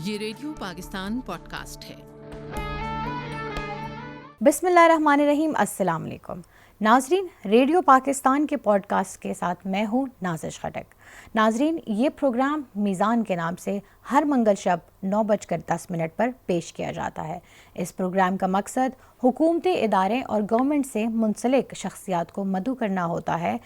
یہ radio Pakistan podcast ہے۔ بسم اللہ الرحمن الرحیم۔ السلام علیکم ناظرین، ریڈیو پاکستان کے پوڈ کاسٹ کے ساتھ میں ہوں نازش خٹک۔ ناظرین، یہ پروگرام میزان کے نام سے ہر منگل شب 9:10 پر پیش کیا جاتا ہے۔ اس پروگرام کا مقصد حکومتی ادارے اور گورنمنٹ سے منسلک شخصیات کو مدعو کرنا ہوتا ہے،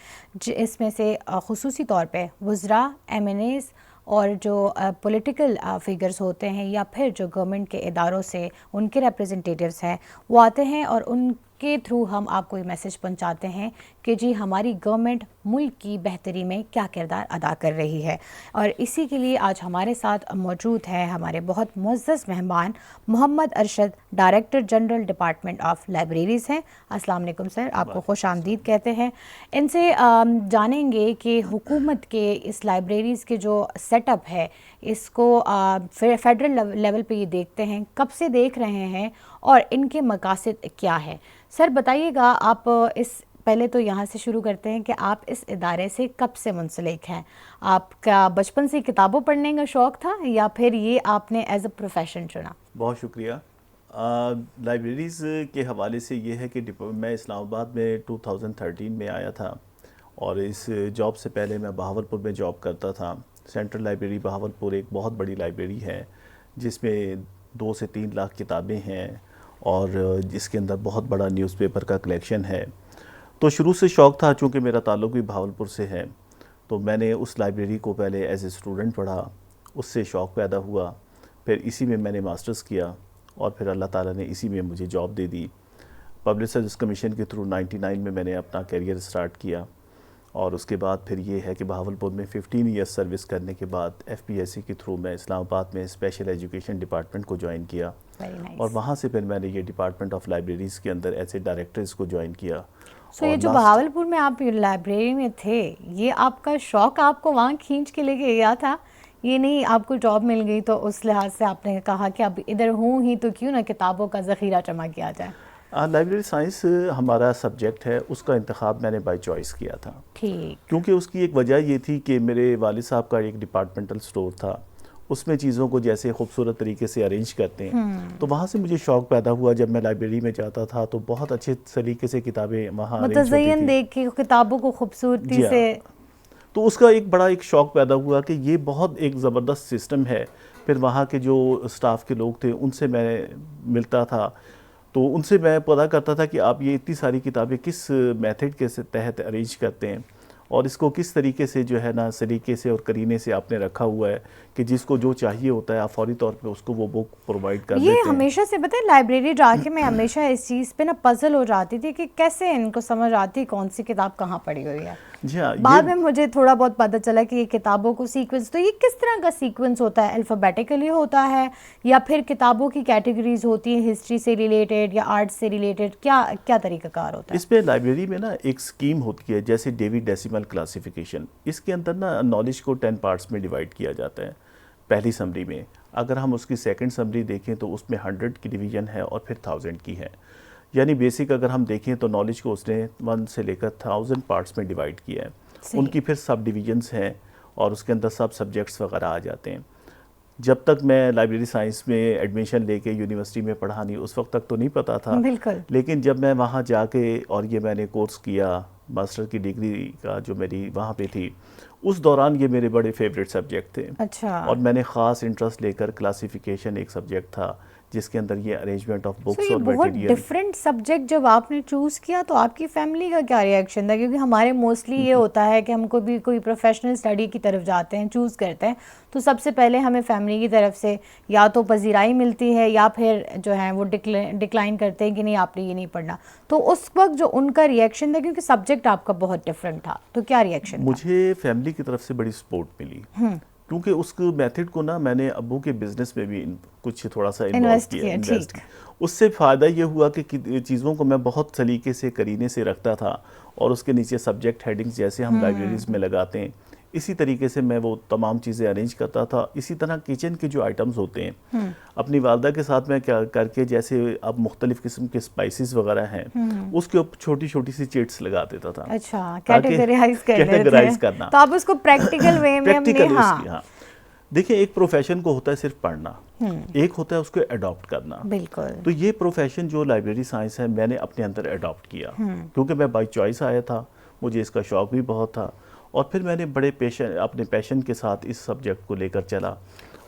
اس میں سے خصوصی طور پہ وزراء، MNAs اور جو پولیٹیکل فیگرز ہوتے ہیں یا پھر جو گورنمنٹ کے اداروں سے ان کے ریپریزنٹیٹیوز ہیں وہ آتے ہیں اور ان کے تھرو ہم آپ کو یہ میسج پہنچاتے ہیں کہ جی ہماری گورنمنٹ ملک کی بہتری میں کیا کردار ادا کر رہی ہے۔ اور اسی کے لیے آج ہمارے ساتھ موجود ہے ہمارے بہت معزز مہمان Muhammad Arshad, director general department of libraries ہیں۔ السلام علیکم سر، آپ کو خوش آمدید کہتے ہیں۔ ان سے جانیں گے کہ حکومت کے اس لائبریریز کے جو سیٹ اپ ہے اس کو فیڈرل لیول پہ یہ دیکھتے ہیں، کب سے دیکھ رہے ہیں اور ان کے مقاصد کیا ہے۔ سر بتائیے گا، آپ پہلے تو یہاں سے شروع کرتے ہیں کہ آپ اس ادارے سے کب سے منسلک ہیں؟ آپ کا بچپن سے کتابوں پڑھنے کا شوق تھا یا پھر یہ آپ نے ایز اے پروفیشن چنا؟ بہت شکریہ۔ لائبریریز کے حوالے سے یہ ہے کہ میں اسلام آباد میں 2013 میں آیا تھا اور اس جاب سے پہلے میں بہاولپور میں جاب کرتا تھا۔ سینٹرل لائبریری بہاولپور ایک بہت بڑی لائبریری ہے جس میں 2 سے 3 لاکھ کتابیں ہیں اور جس کے اندر بہت بڑا نیوز پیپر کا کلیکشن ہے۔ تو شروع سے شوق تھا، چونکہ میرا تعلق بھی بہاولپور سے ہے، تو میں نے اس لائبریری کو پہلے ایز اے اسٹوڈنٹ پڑھا، اس سے شوق پیدا ہوا، پھر اسی میں میں نے ماسٹرز کیا اور پھر اللہ تعالیٰ نے اسی میں مجھے جاب دے دی۔ پبلک سروس کمیشن کے تھرو 99 میں نے اپنا کیریئر سٹارٹ کیا اور اس کے بعد پھر یہ ہے کہ بہاولپور میں 15 ایئرس سروس کرنے کے بعد FPSC کے تھرو میں اسلام آباد میں اسپیشل ایجوکیشن ڈپارٹمنٹ کو جوائن کیا اور وہاں سے پھر میں نے یہ ڈپارٹمنٹ آف لائبریریز کے اندر ایز اے ڈائریکٹرز کو جوائن کیا۔ یہ جو بہاولپور میں آپ لائبریری میں تھے، یہ آپ کا شوق آپ کو وہاں کھینچ کے لے کے گیا تھا؟ یہ نہیں آپ کو جاب مل گئی تو اس لحاظ سے آپ نے کہا کہ اب ادھر ہوں ہی تو کیوں نہ کتابوں کا ذخیرہ جمع کیا جائے؟ لائبریری سائنس ہمارا سبجیکٹ ہے، اس کا انتخاب میں نے بائی چوائس کیا تھا، کیونکہ اس کی ایک وجہ یہ تھی کہ میرے والد صاحب کا ایک ڈپارٹمنٹل سٹور تھا، اس میں چیزوں کو جیسے خوبصورت طریقے سے ارینج کرتے ہیں، تو وہاں سے مجھے شوق پیدا ہوا۔ جب میں لائبریری میں جاتا تھا تو بہت اچھے طریقے سے کتابیں وہاں متزین دیکھ کے کتابوں کو خوبصورتی سے، تو اس کا ایک بڑا شوق پیدا ہوا کہ یہ بہت ایک زبردست سسٹم ہے۔ پھر وہاں کے جو اسٹاف کے لوگ تھے ان سے میں ملتا تھا تو ان سے میں پتا کرتا تھا کہ آپ یہ اتنی ساری کتابیں کس میتھڈ کے تحت ارینج کرتے ہیں اور اس کو کس طریقے سے جو ہے نا سلیقے سے اور کرینے سے آپ نے رکھا ہوا ہے کہ جس کو جو چاہیے ہوتا ہے آپ فوری طور پہ اس کو وہ بک پرووائڈ کر دیتے ہیں۔ یہ ہمیشہ سے پتہ ہے لائبریری جا کے میں ہمیشہ اس چیز پہ نا پزل ہو جاتی تھی کہ کیسے ان کو سمجھ آتی کون سی کتاب کہاں پڑی ہوئی ہے۔ جی ہاں، بعد میں مجھے تھوڑا بہت پتہ چلا کہ یہ کتابوں کو سیکوینس، تو یہ کس طرح کا سیکوینس ہوتا ہے؟ الفابیٹیکلی ہوتا ہے یا پھر کتابوں کی کیٹیگریز ہوتی ہیں ہسٹری سے ریلیٹڈ یا آرٹ سے ریلیٹڈ، کیا طریقہ کار ہوتا ہے؟ اس میں لائبریری میں نا ایک اسکیم ہوتی ہے جیسے ڈیوڈ ڈیسیمل کلاسیفیکیشن۔ اس کے اندر نا نالج کو 10 پارٹس میں ڈیوائڈ کیا جاتا ہے پہلی سمری میں۔ اگر ہم اس کی سیکنڈ سمری دیکھیں تو اس میں 100 کی ڈویژن ہے اور پھر 1000 کی ہے، یعنی بیسک اگر ہم دیکھیں تو نالج کو اس نے 1 سے لے کر 1000 پارٹس میں ڈیوائڈ کیا ہے۔ ان کی پھر سب ڈویژنس ہیں اور اس کے اندر سب سبجیکٹس وغیرہ آ جاتے ہیں۔ جب تک میں لائبریری سائنس میں ایڈمیشن لے کے یونیورسٹی میں پڑھا نہیں، اس وقت تک تو نہیں پتا تھا، لیکن جب میں وہاں جا کے اور یہ میں نے کورس کیا ماسٹر کی ڈگری کا جو میری وہاں پہ تھی، اس دوران یہ میرے بڑے فیوریٹ سبجیکٹ تھے۔ اچھا، اور میں نے خاص انٹرسٹ لے کر کلاسیفیکیشن ایک سبجیکٹ تھا جس کے اندر یہ ارینجمنٹ آف بکس اور بہت ڈفرینٹ سبجیکٹ جب آپ نے چوز کیا تو آپ کی فیملی کا کیا ریئیکشن تھا؟ کیونکہ ہمارے موسٹلی یہ ہوتا ہے کہ ہم کوئی پروفیشنل اسٹڈی کی طرف جاتے ہیں، چوز کرتے ہیں تو سب سے پہلے ہمیں فیملی کی طرف سے یا تو پذیرائی ملتی ہے یا پھر جو ہے وہ ڈکلائن کرتے ہیں کہ نہیں آپ نے یہ نہیں پڑھنا۔ تو اس وقت جو ان کا ریئیکشن تھا، کیونکہ سبجیکٹ آپ کا بہت ڈفرینٹ تھا، تو کیا ریئیکشن تھا؟ مجھے فیملی کی طرف سے بڑی سپورٹ ملی، کیونکہ اس میتھڈ کو نا میں نے ابو کے بزنس میں بھی کچھ تھوڑا سا انویسٹ کیا۔ اس سے فائدہ یہ ہوا کہ چیزوں کو میں بہت سلیقے سے کرینے سے رکھتا تھا اور اس کے نیچے سبجیکٹ ہیڈنگز جیسے ہم لائبریریز میں لگاتے ہیں اسی طریقے سے میں وہ تمام چیزیں ارینج کرتا تھا۔ اسی طرح کچن کے جو آئٹمز ہوتے ہیں اپنی والدہ کے ساتھ میں کیا کر کے، جیسے اب مختلف قسم کے اسپائسز وغیرہ ہیں اس کے اوپر چھوٹی چھوٹی سی چیٹس لگا دیتا تھا۔ اچھا، کیٹیگرائز کرنا، تو آپ اس کو پریکٹیکل وے میں دیکھیں ایک پروفیشن کو ہوتا ہے صرف پڑھنا, ایک ہوتا ہے اس کو اڈاپٹ کرنا. بالکل. تو یہ پروفیشن جو لائبریری سائنس ہے میں نے اپنے اندر اڈاپٹ کیا, کیونکہ میں بائی چوائس آیا تھا, مجھے اس کا شوق بھی بہت تھا, اور پھر میں نے بڑے اپنے پیشن کے ساتھ اس سبجیکٹ کو لے کر چلا.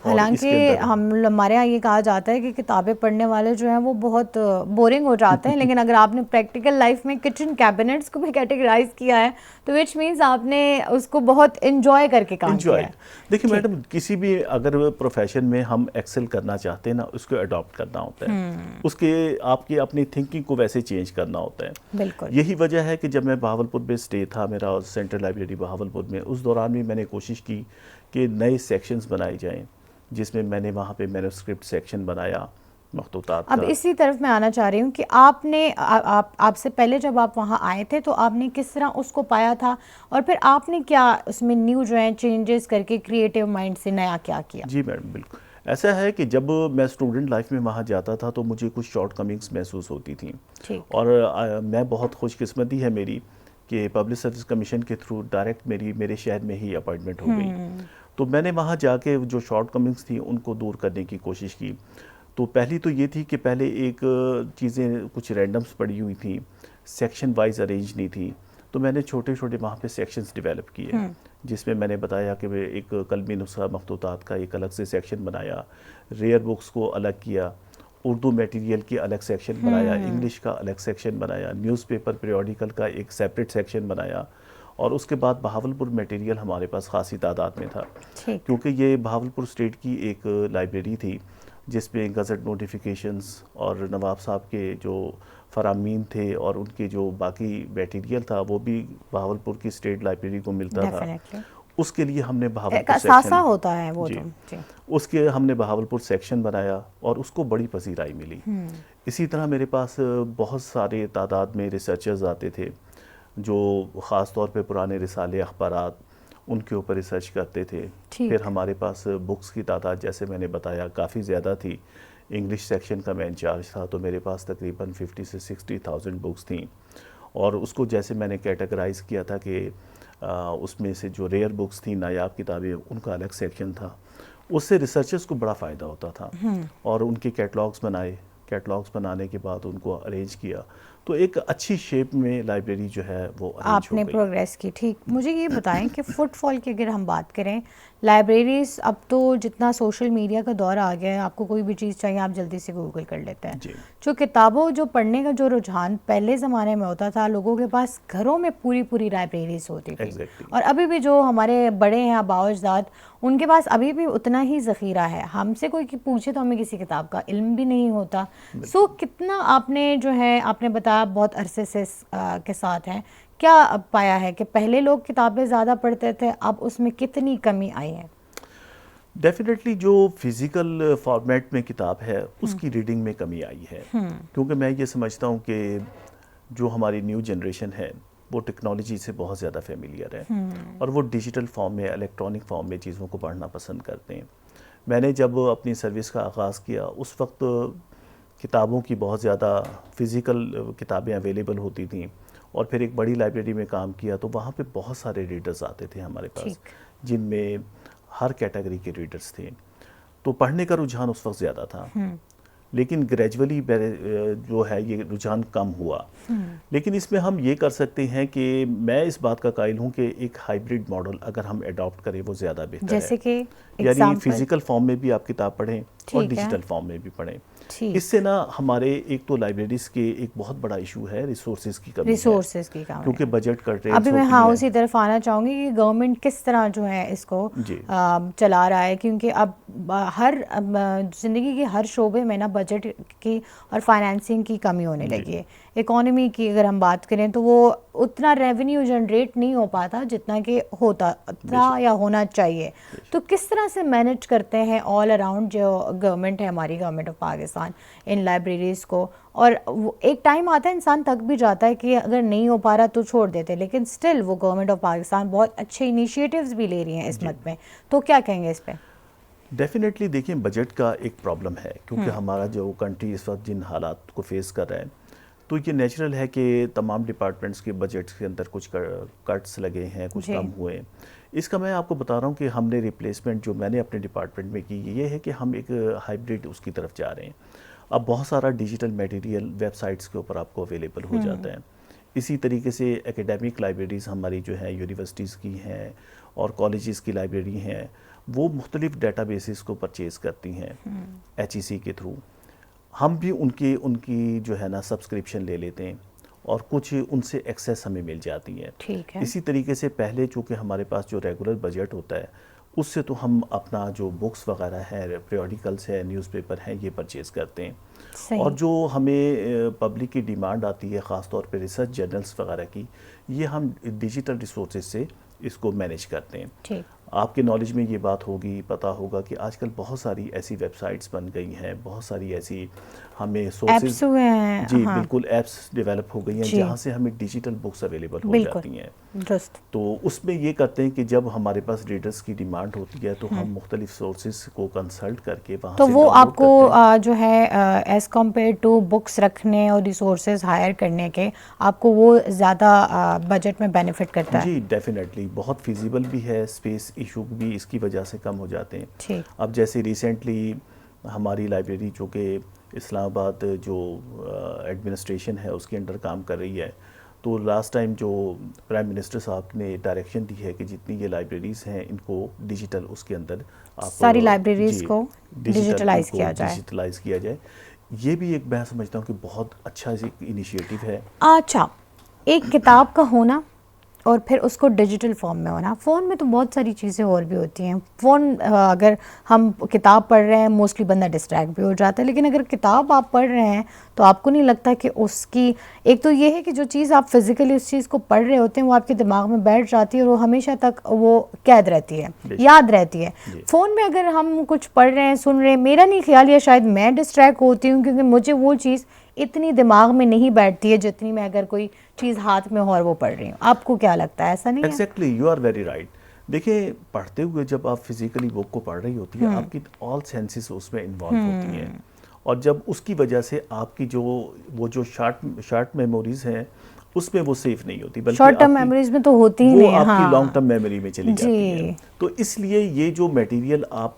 حالانکہ ہمارے یہاں یہ کہا جاتا ہے کہ کتابیں پڑھنے والے جو ہیں وہ بہت بورنگ ہو جاتے ہیں, لیکن اگر آپ نے پریکٹیکل لائف میں کچن کیبنٹس کو بھی کیٹیگرائز کیا ہے تو وچ مینز آپ نے اس کو بہت انجوائے کر کے کام کیا ہے. دیکھیں میڈم, کسی بھی اگر پروفیشن میں ہم ایکسل کرنا چاہتے ہیں نا, اس کو اڈاپٹ کرنا ہوتا ہے, اس کے آپ کی اپنی تھنکنگ کو ویسے چینج کرنا ہوتا ہے. بالکل. یہی وجہ ہے کہ جب میں بہاولپور میں اسٹے تھا میرا, سینٹرل لائبریری بہاولپور میں, اس دوران بھی میں نے کوشش کی کہ نئے سیکشنز بنائے جائیں, جس میں میں نے وہاں پہ مینوسکرپٹ سیکشن بنایا مخطوطات کا. اب اسی طرف میں آنا چاہ رہی ہوں کہ آپ نے آپ سے پہلے جب آپ وہاں آئے تھے تو آپ نے کس طرح اس کو پایا تھا, اور پھر آپ نے کیا اس میں نیو جو ہیں چینجز کر کے کریٹیو مائنڈ سے نیا کیا کیا؟ جی میڈم بالکل. ایسا ہے کہ جب میں اسٹوڈنٹ لائف میں وہاں جاتا تھا تو مجھے کچھ شارٹ کمنگس محسوس ہوتی تھیں, اور میں بہت خوش قسمتی ہے میری کہ پبلک سروس کمیشن کے تھرو ڈائریکٹ میرے شہر میں ہی اپائنٹمنٹ ہو گئی. تو میں نے وہاں جا کے جو شارٹ کمنگس تھیں ان کو دور کرنے کی کوشش کی. تو پہلی تو یہ تھی کہ پہلے ایک چیزیں کچھ رینڈمس پڑی ہوئی تھیں, سیکشن وائز ارینج نہیں تھی, تو میں نے چھوٹے چھوٹے وہاں پہ سیکشنز ڈیولپ کیے, جس میں نے بتایا کہ ایک قلمی نسخہ مخطوطات کا ایک الگ سے سیکشن بنایا, ریئر بکس کو الگ کیا, اردو میٹیریل کی الگ سیکشن بنایا, انگلش کا الگ سیکشن بنایا, نیوز پیپر پیریوڈیکل کا ایک سیپریٹ سیکشن بنایا, اور اس کے بعد بہاولپور میٹیریل ہمارے پاس خاصی تعداد میں تھا, کیونکہ یہ بہاولپور اسٹیٹ کی ایک لائبریری تھی جس میں گزٹ نوٹیفیکیشنز اور نواب صاحب کے جو فرامین تھے اور ان کے جو باقی میٹیریل تھا وہ بھی بہاولپور کی اسٹیٹ لائبریری کو ملتا تھا. اس کے لیے ہم نے بہاولپور سیکشن ہوتا ہے وہ اس کے ہم نے بہاولپور سیکشن بنایا, اور اس کو بڑی پذیرائی ملی. اسی طرح میرے پاس بہت سارے تعداد میں ریسرچرز آتے تھے جو خاص طور پہ پرانے رسالے اخبارات ان کے اوپر ریسرچ کرتے تھے. پھر ہمارے پاس بکس کی تعداد جیسے میں نے بتایا کافی زیادہ تھی. انگلش سیکشن کا میں انچارج تھا, تو میرے پاس تقریباً 50 سے 60,000 بکس تھیں, اور اس کو جیسے میں نے کیٹیگرائز کیا تھا کہ اس میں سے جو ریئر بکس تھیں, نایاب کتابیں, ان کا الگ سیکشن تھا. اس سے ریسرچرز کو بڑا فائدہ ہوتا تھا, اور ان کے کیٹلاگز بنائے, کیٹلاگز بنانے کے بعد ان کو ارینج کیا, تو ایک اچھی شیپ میں لائبریری جو ہے وہ آپ نے پروگریس کی. ٹھیک, مجھے یہ بتائیں کہ فٹ فال کی اگر ہم بات کریں, لائبریریز اب تو جتنا سوشل میڈیا کا دور آ گیا ہے, آپ کو کوئی بھی چیز چاہیے آپ جلدی سے گوگل کر لیتے ہیں. جو کتابوں جو پڑھنے کا جو رجحان پہلے زمانے میں ہوتا تھا, لوگوں کے پاس گھروں میں پوری لائبریریز ہوتی تھی, اور ابھی بھی جو ہمارے بڑے ہیں آباء و اجداد ان کے پاس ابھی بھی اتنا ہی ذخیرہ ہے. ہم سے کوئی پوچھے تو ہمیں کسی کتاب کا علم بھی نہیں ہوتا. سو کتنا آپ نے جو ہے آپ نے بتایا بہت عرصے سے کے ساتھ ہیں, کیا پایا ہے کہ پہلے لوگ کتابیں زیادہ پڑھتے تھے, اب اس میں کتنی کمی آئی ہے؟ ڈیفینیٹلی جو فزیکل فارمیٹ میں کتاب ہے اس کی ریڈنگ میں کمی آئی ہے, کیونکہ میں یہ سمجھتا ہوں کہ جو ہماری نیو جنریشن ہے وہ ٹیکنالوجی سے بہت زیادہ فیملیئر ہے, اور وہ ڈیجیٹل فارم میں, الیکٹرانک فارم میں چیزوں کو پڑھنا پسند کرتے ہیں. میں نے جب اپنی سروس کا آغاز کیا اس وقت کتابوں کی بہت زیادہ فزیکل کتابیں اویلیبل ہوتی تھیں, اور پھر ایک بڑی لائبریری میں کام کیا تو وہاں پہ بہت سارے ریڈرز آتے تھے ہمارے پاس, جن میں ہر کیٹیگری کے ریڈرز تھے. تو پڑھنے کا رجحان اس وقت زیادہ تھا, لیکن گریجولی جو ہے یہ رجحان کم ہوا. لیکن اس میں ہم یہ کر سکتے ہیں کہ میں اس بات کا قائل ہوں کہ ایک ہائیبریڈ ماڈل اگر ہم اڈاپٹ کریں وہ زیادہ بہتر ہے, جیسے کہ یعنی فزیکل فارم میں بھی آپ کتاب پڑھیں اور ڈیجیٹل فارم میں بھی پڑھیں. اس سے نا ہمارے ایک تو لائبریریز کے ایک بہت بڑا ایشو ہے ریسورسز کی کمی, کیونکہ بجٹ کنٹرینٹس. ابھی میں اسی طرف آنا چاہوں گی کہ گورنمنٹ کس طرح جو ہے اس کو چلا رہا ہے, کیونکہ اب ہر زندگی کے ہر شعبے میں نا بجٹ کی اور فائنینسنگ کی کمی ہونے لگی ہے. اکانومی کی اگر ہم بات کریں تو وہ اتنا ریونیو جنریٹ نہیں ہو پاتا جتنا کہ ہوتا تھا یا ہونا چاہیے. تو کس طرح سے مینیج کرتے ہیں آل اراؤنڈ جو گورنمنٹ ہے, ہماری government of Pakistan, in libraries کو؟ اور ایک ٹائم آتا ہے انسان تک بھی جاتا ہے کہ اگر نہیں ہو پا رہا تو چھوڑ دیتے, لیکن سٹل وہ گورنمنٹ آف پاکستان بہت اچھے انیشیٹیوز بھی لے رہی ہیں اس مد میں. تو کیا کہیں گے اس پہ؟ ڈیفینیٹلی دیکھیں بجٹ کا ایک پرابلم ہے, کیونکہ ہمارا جو کنٹری اس وقت جن حالات کو فیس کر رہا ہے, تو یہ نیچرل ہے کہ تمام ڈپارٹمنٹس کے بجٹس کے اندر کچھ کٹس لگے ہیں، کچھ کم ہوئے ہیں. اس کا میں آپ کو بتا رہا ہوں کہ ہم نے ریپلیسمنٹ جو میں نے اپنے ڈپارٹمنٹ میں کی یہ ہے کہ ہم ایک ہائبرڈ اس کی طرف جا رہے ہیں. اب بہت سارا ڈیجیٹل میٹیریل ویب سائٹس کے اوپر آپ کو اویلیبل ہو جاتا ہے. اسی طریقے سے ایکیڈیمک لائبریریز ہماری جو ہیں یونیورسٹیز کی ہیں اور کالجز کی لائبریری ہیں، وہ مختلف ڈیٹا بیسز کو پرچیز کرتی ہیں HEC کے تھرو. ہم بھی ان کی جو ہے نا سبسکرپشن لے لیتے ہیں اور کچھ ان سے ایکسیس ہمیں مل جاتی ہے. اسی طریقے سے پہلے چونکہ ہمارے پاس جو ریگولر بجٹ ہوتا ہے اس سے تو ہم اپنا جو بکس وغیرہ ہیں، پیریوڈیکلس ہے، نیوز پیپر ہیں، یہ پرچیز کرتے ہیں. اور جو ہمیں پبلک کی ڈیمانڈ آتی ہے خاص طور پہ ریسرچ جرنلز وغیرہ کی، یہ ہم ڈیجیٹل ریسورسز سے اس کو مینیج کرتے ہیں. آپ کے نالج میں یہ بات ہوگی، پتہ ہوگا کہ آج کل بہت ساری ایسی ویب سائٹس بن گئی ہیں، بہت ساری ایسی ہمیں سورسز جی بالکل ایپس ڈیولپ ہو گئی ہیں جہاں سے ہمیں ڈیجیٹل بکس اویلیبل ہو جاتی ہیں. تو اس میں یہ کرتے ہیں کہ جب ہمارے پاس ریڈرز کی ڈیمانڈ ہوتی ہے تو ہم مختلف سورسز کو کنسلٹ کر کے وہاں سے تو وہ آپ کو جو ہے ایز کمپیئر ٹو بکس رکھنے اور ریسورسز ہائر کرنے کے آپ کو وہ زیادہ بجٹ میں بینیفٹ کرتا ہے. جی ڈیفینیٹلی بہت فیزیبل بھی ہے، اسپیس ایشو بھی اس کی وجہ سے کم ہو جاتے ہیں. اب جیسے ریسنٹلی ہماری لائبریری جو کہ اسلام آباد جو ایڈمنسٹریشن ہے اس کے انڈر کام کر رہی ہے، تو لاسٹ ٹائم جو پرائم منسٹر صاحب نے ڈائریکشن دی ہے کہ جتنی یہ لائبریریز ہیں ان کو ڈیجیٹل اس کے اندر ساری لائبریریز کو ڈیجیٹلائز کیا جائے. یہ بھی ایک میں سمجھتا ہوں کہ بہت اچھا انیشیٹو ہے. اچھا، ایک کتاب کا ہونا اور پھر اس کو ڈیجیٹل فارم میں ہونا. فون میں تو بہت ساری چیزیں اور بھی ہوتی ہیں. فون اگر ہم کتاب پڑھ رہے ہیں موسٹلی بندہ ڈسٹریکٹ بھی ہو جاتا ہے، لیکن اگر کتاب آپ پڑھ رہے ہیں تو آپ کو نہیں لگتا کہ اس کی ایک تو یہ ہے کہ جو چیز آپ فزیکلی اس چیز کو پڑھ رہے ہوتے ہیں وہ آپ کے دماغ میں بیٹھ جاتی ہے اور وہ ہمیشہ تک وہ قید رہتی ہے، یاد رہتی ہے. فون میں اگر ہم کچھ پڑھ رہے ہیں، سن رہے ہیں، میرا نہیں خیال یا شاید میں ڈسٹریکٹ ہوتی ہوں کیونکہ مجھے وہ چیز اتنی دماغ میں نہیں بیٹھتی ہے جتنی میں اگر کوئی چیز ہاتھ میں ہو اور وہ پڑھ رہی ہوں. آپ کو کیا لگتا ہے؟ ایسا نہیں ہے؟ Exactly, you are very right. دیکھیں پڑھتے ہوئے جب آپ فزیکلی بک کو پڑھ رہی ہوتی ہیں آپ کی آل سینسز اس میں انوالو ہوتی ہیں، اور جب اس کی وجہ سے آپ کی جو شارٹ میموریز ہیں اس میں وہ سیف نہیں ہوتی، بلکہ شارٹ ٹرم میموریز میں تو ہوتی ہی وہ نہیں، آپ کی لانگ ٹرم میموری میں چلی جاتی ہیں. تو اس لیے یہ جو میٹیریل آپ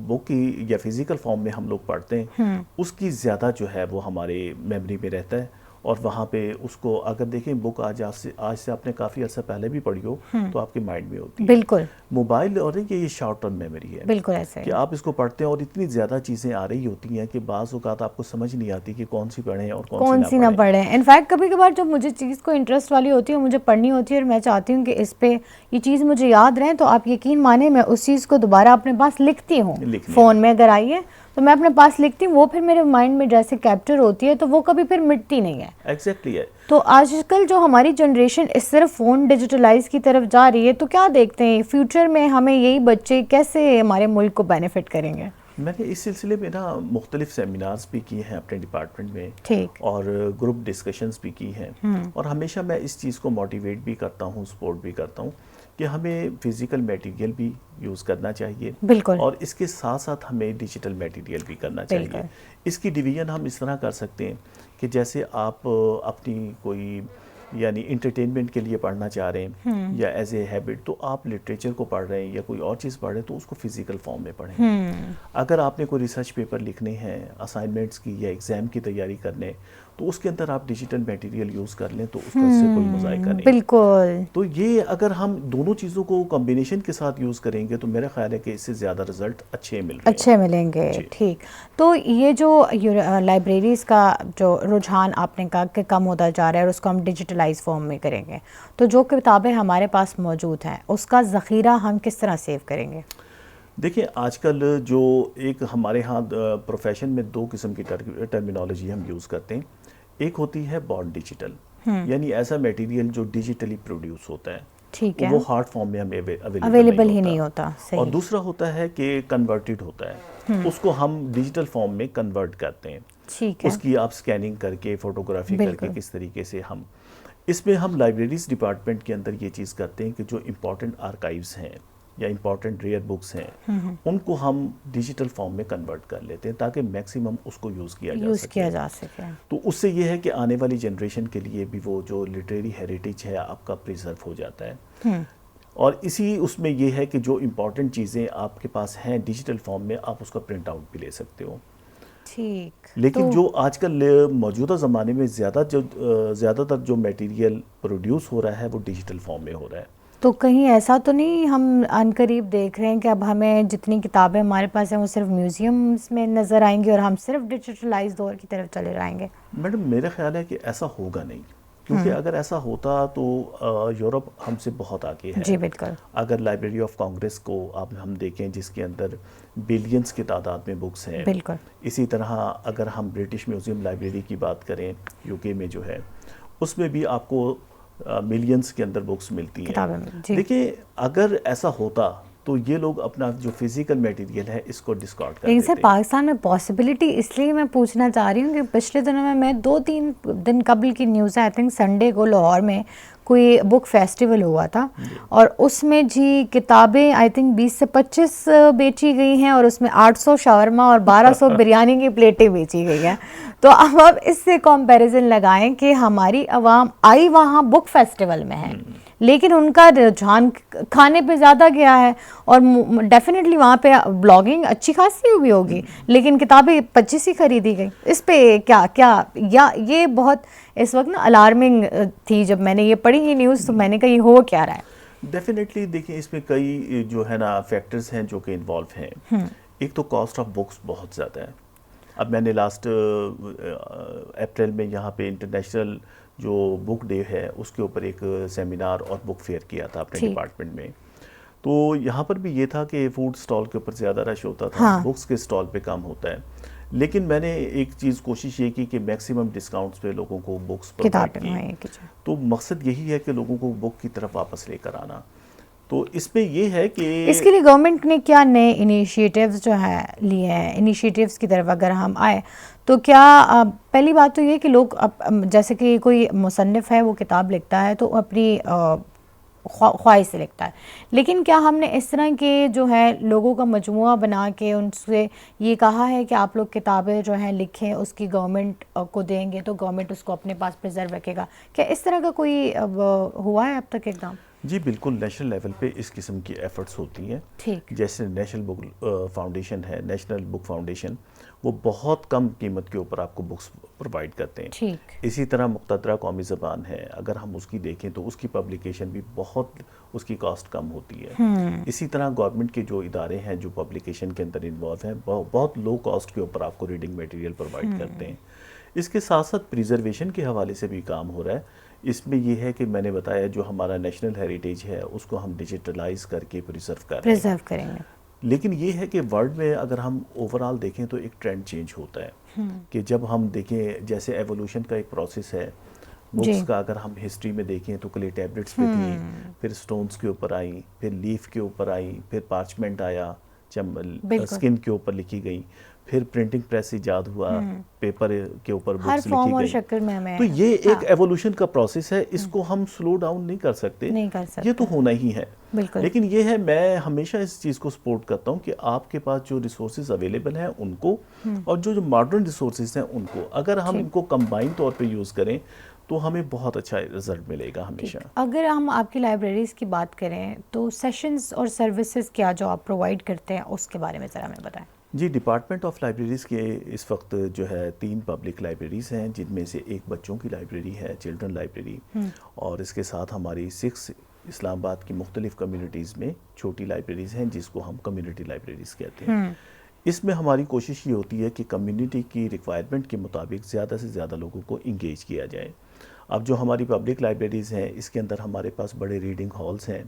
بک کی یا فزیکل فارم میں ہم لوگ پڑھتے ہیں اس کی زیادہ جو ہے وہ ہمارے میموری میں رہتا ہے، اور وہاں پہ اس کو اگر دیکھیں بک آج سے آپ نے کافی عرصہ پہلے بھی پڑھی ہو تو آپ کے مائنڈ میں ہوتی ہے. بالکل. موبائل اور یہ شارٹ ٹرم میموری ہے، بالکل ایسے کہ آپ اس کو پڑھتے ہیں اور اتنی زیادہ چیزیں آ رہی ہوتی ہیں کہ بعض اوقات آپ کو سمجھ نہیں آتی کہ کون سی پڑھیں اور کون سی نہ پڑھیں. انفیکٹ کبھی کبھار جب مجھے چیز کو انٹرسٹ والی ہوتی ہے مجھے پڑھنی ہوتی ہے اور میں چاہتی ہوں کہ اس پہ یہ چیز مجھے یاد رہے، تو آپ یقین مانیں میں اس چیز کو دوبارہ اپنے پاس لکھتی ہوں. فون میں اگر آئی ہے تو میں اپنے پاس لکھتی ہوں، وہ پھر میرے مائنڈ میں جیسے کیپچر ہوتی ہے تو وہ کبھی پھر مٹتی نہیں ہے. ایگزیکٹلی ہے. تو آج کل جو ہماری جنریشن اس صرف فون ڈیجیٹلائز کی طرف جا رہی ہے، تو کیا دیکھتے ہیں فیوچر میں ہمیں یہی بچے کیسے ہمارے ملک کو بینیفٹ کریں گے؟ میں نے اس سلسلے میں نا مختلف سیمینارز بھی کیے ہیں اپنے ڈپارٹمنٹ میں، اور گروپ ڈسکشنز بھی کی ہیں، اور ہمیشہ میں اس چیز کو موٹیویٹ بھی کرتا ہوں، سپورٹ بھی کرتا ہوں کہ ہمیں فزیکل میٹیریل بھی یوز کرنا چاہیے، اور اس کے ساتھ ساتھ ہمیں ڈیجیٹل میٹیریل بھی کرنا چاہیے. اس کی ڈویژن ہم اس طرح کر سکتے ہیں کہ جیسے آپ اپنی کوئی یعنی انٹرٹینمنٹ کے لیے پڑھنا چاہ رہے ہیں یا ایز اے ہیبٹ، تو آپ لٹریچر کو پڑھ رہے ہیں یا کوئی اور چیز پڑھ رہے ہیں تو اس کو فزیکل فارم میں پڑھیں. اگر آپ نے کوئی ریسرچ پیپر لکھنے ہیں، اسائنمنٹس کی یا ایگزام کی تیاری کرنے، تو اس کے اندر آپ ڈیجیٹل میٹیریل یوز کر لیں تو اس کا اس سے کوئی مذائقہ نہیں. بالکل. تو یہ اگر ہم دونوں چیزوں کو کمبینیشن کے ساتھ یوز کریں گے تو میرا خیال ہے کہ اس سے زیادہ رزلٹ اچھے ملیں گے. ٹھیک. تو یہ جو لائبریریز کا جو رجحان آپ نے کہا کہ کم ہوتا جا رہا ہے اور اس کو ہم ڈیجیٹلائز فارم میں کریں گے، تو جو کتابیں ہمارے پاس موجود ہیں اس کا ذخیرہ ہم کس طرح سیو کریں گے؟ دیکھیں آج کل جو ایک ہمارے ہاں پروفیشن میں دو قسم کی ٹرمینالوجی ہم یوز کرتے ہیں. ایک ہوتی ہے بورن ڈیجیٹل، یعنی ایسا میٹیریل جو ڈیجیٹلی پروڈیوس ہوتا ہے، ٹھیک ہے، وہ ہارڈ فارم میں ہمیں اویلیبل ہی نہیں ہوتا. اور دوسرا ہوتا ہے کہ کنورٹڈ ہوتا ہے، اس کو ہم ڈیجیٹل فارم میں کنورٹ کرتے ہیں. اس کی آپ سکیننگ کر کے فوٹوگرافی کر کے کس طریقے سے اس میں ہم لائبریریز ڈپارٹمنٹ کے اندر یہ چیز کرتے ہیں کہ جو امپورٹنٹ آرکائیوز ہیں یا امپورٹنٹ ریئر بکس ہیں ان کو ہم ڈیجیٹل فارم میں کنورٹ کر لیتے ہیں تاکہ میکسیمم اس کو یوز کیا جا سکے. تو اس سے یہ ہے کہ آنے والی جنریشن کے لیے بھی وہ جو لٹریری ہیریٹیج ہے آپ کا پریزرو ہو جاتا ہے. اور اسی اس میں یہ ہے کہ جو امپورٹنٹ چیزیں آپ کے پاس ہیں ڈیجیٹل فارم میں آپ اس کا پرنٹ آؤٹ بھی لے سکتے ہو. ٹھیک. لیکن جو آج کل موجودہ زمانے میں زیادہ تر جو میٹیریل پروڈیوس ہو رہا ہے وہ ڈیجیٹل فارم میں ہو رہا ہے. تو کہیں ایسا تو نہیں ہم ان قریب دیکھ رہے ہیں کہ اب ہمیں جتنی کتابیں ہمارے پاس ہیں وہ صرف میوزیمز میں نظر آئیں گی اور ہم صرف ڈیجیٹلائز دور کی طرف چلے جائیں گے؟ میڈم میرا خیال ہے کہ ایسا ہوگا نہیں، کیونکہ اگر ایسا ہوتا تو یورپ ہم سے بہت آگے ہے. جی بالکل. اگر لائبریری آف کانگریس کو ہم دیکھیں جس کے اندر بلینز کی تعداد میں بکس ہیں. بالکل. اسی طرح اگر ہم برٹش میوزیم لائبریری کی بات کریں یو کے میں جو ہے اس میں بھی آپ کو ملینز کے اندر بکس ملتی ہیں. دیکھیں اگر ایسا ہوتا تو یہ لوگ اپنا جو فزیکل میٹیریل ہے اس کو ڈسکارڈ کر دیتے. لیکن سر پاکستان میں پاسبلٹی اس لیے میں پوچھنا چاہ رہی ہوں کہ پچھلے دنوں میں 2-3 دن قبل کی نیوز ہے، آئی تھنک سنڈے کو لاہور میں کوئی بک فیسٹیول ہوا تھا اور اس میں جی کتابیں آئی تھنک 20 سے 25 بیچی گئی ہیں اور اس میں 800 شاورما اور 1200 بریانی کی پلیٹیں بیچی گئی ہیں. تو اب آپ اس سے کمپیریزن لگائیں کہ ہماری عوام آئی وہاں بک فیسٹیول میں ہے لیکن ان کا رجحان کھانے پہ زیادہ گیا ہے اور ڈیفینیٹلی وہاں پہ بلاگنگ اچھی خاصی بھی ہوگی لیکن کتابیں 25 ہی خریدی گئی. اس پہ کیا یا یہ بہت اس وقت نا الارمنگ تھی جب میں نے یہ پڑھی یہ نیوز تو میں نے کہا یہ ہو کیا رہا ہے. ڈیفینیٹلی دیکھیں اس میں کئی جو ہے نا فیکٹرز ہیں جو کہ انوالو ہیں. ایک تو کاسٹ آف بکس بہت زیادہ ہے. اب میں نے لاسٹ اپریل میں یہاں پہ انٹرنیشنل جو بک ڈے ہے اس کے اوپر ایک سیمینار اور بک فیئر کیا تھا اپنے ڈپارٹمنٹ میں. تو یہاں پر بھی یہ تھا کہ فوڈ سٹال کے اوپر زیادہ رش ہوتا تھا، بکس کے سٹال پہ کم ہوتا ہے. لیکن میں نے ایک چیز کوشش یہ کی کہ میکسیمم ڈسکاؤنٹس پہ لوگوں کو بکس پرووائڈ کی. تو مقصد یہی ہے کہ لوگوں کو بک کی طرف واپس لے کر آنا. تو اس میں یہ ہے کہ اس کے لیے گورنمنٹ نے کیا نئے انیشیٹیوز جو ہے لیے ہیں. انیشیٹیوز کی طرف اگر ہم آئے تو کیا پہلی بات تو یہ کہ لوگ جیسے کہ کوئی مصنف ہے وہ کتاب لکھتا ہے تو اپنی خواہش سے لکھتا ہے لیکن کیا ہم نے اس طرح کے جو ہے لوگوں کا مجموعہ بنا کے ان سے یہ کہا ہے کہ آپ لوگ کتابیں جو ہیں لکھیں اس کی گورنمنٹ کو دیں گے تو گورنمنٹ اس کو اپنے پاس پریزرو رکھے گا؟ کیا اس طرح کا کوئی ہوا ہے اب تک اقدام؟ جی بالکل، نیشنل لیول پہ اس قسم کی ایفرٹس ہوتی ہیں. جیسے نیشنل بک فاؤنڈیشن ہے، نیشنل بک فاؤنڈیشن، وہ بہت کم قیمت کے اوپر آپ کو بکس پرووائڈ کرتے ہیں. اسی طرح مقتدرہ قومی زبان ہے، اگر ہم اس کی دیکھیں تو اس کی پبلیکیشن بھی بہت اس کی کاسٹ کم ہوتی ہے. اسی طرح گورنمنٹ کے جو ادارے ہیں جو پبلیکیشن کے اندر انوالو ہیں بہت لو کاسٹ کے اوپر آپ کو ریڈنگ میٹیریل پرووائڈ کرتے ہیں. اس کے ساتھ ساتھ پریزرویشن کے حوالے سے بھی کام ہو رہا ہے. اس میں یہ ہے کہ میں نے بتایا جو ہمارا نیشنل ہیریٹیج ہے اس کو ہم ڈیجیٹلائز کر کے پریزرو کریں گے. لیکن یہ ہے کہ ورلڈ میں اگر ہم اوور آل دیکھیں تو ایک ٹرینڈ چینج ہوتا ہے کہ جب ہم دیکھیں جیسے ایوولوشن کا ایک پروسیس ہے. بکس کا اگر ہم ہسٹری میں دیکھیں تو کلے ٹیبلٹس پہ تھی، پھر سٹونز کے اوپر آئیں، پھر لیف کے اوپر آئیں، پھر پارچمنٹ آیا، اسکن کے اوپر لکھی گئی، پھر پرنٹنگ پریس ایجاد ہوا، پیپر کے اوپر بکس لکھی گئی. تو یہ ایک ایوولوشن کا پروسیس ہے، اس کو ہم سلو ڈاؤن نہیں کر سکتے، یہ تو ہونا ہی ہے. لیکن یہ ہے میں ہمیشہ اس چیز کو سپورٹ کرتا ہوں کہ آپ کے پاس جو ریسورسز اویلیبل ہیں ان کو اور جو ماڈرن ریسورسز ہیں ان کو اگر ہم ان کو کمبائن طور پہ یوز کریں تو ہمیں بہت اچھا رزلٹ ملے گا ہمیشہ. اگر ہم آپ کی لائبریریز کی بات کریں تو سیشنز اور سروسز کیا جو آپ پرووائڈ کرتے ہیں اس کے بارے میں ذرا ہمیں بتائیں. جی ڈپارٹمنٹ آف لائبریریز کے اس وقت جو ہے 3 پبلک لائبریریز ہیں جن میں سے ایک بچوں کی لائبریری ہے، چلڈرن لائبریری، اور اس کے ساتھ ہماری 6 اسلام آباد کی مختلف کمیونٹیز میں چھوٹی لائبریریز ہیں جس کو ہم کمیونٹی لائبریریز کہتے ہیں. اس میں ہماری کوشش یہ ہوتی ہے کہ کمیونٹی کی ریکوائرمنٹ کے مطابق زیادہ سے زیادہ لوگوں کو انگیج کیا جائے. اب جو ہماری پبلک لائبریریز ہیں اس کے اندر ہمارے پاس بڑے ریڈنگ ہالز ہیں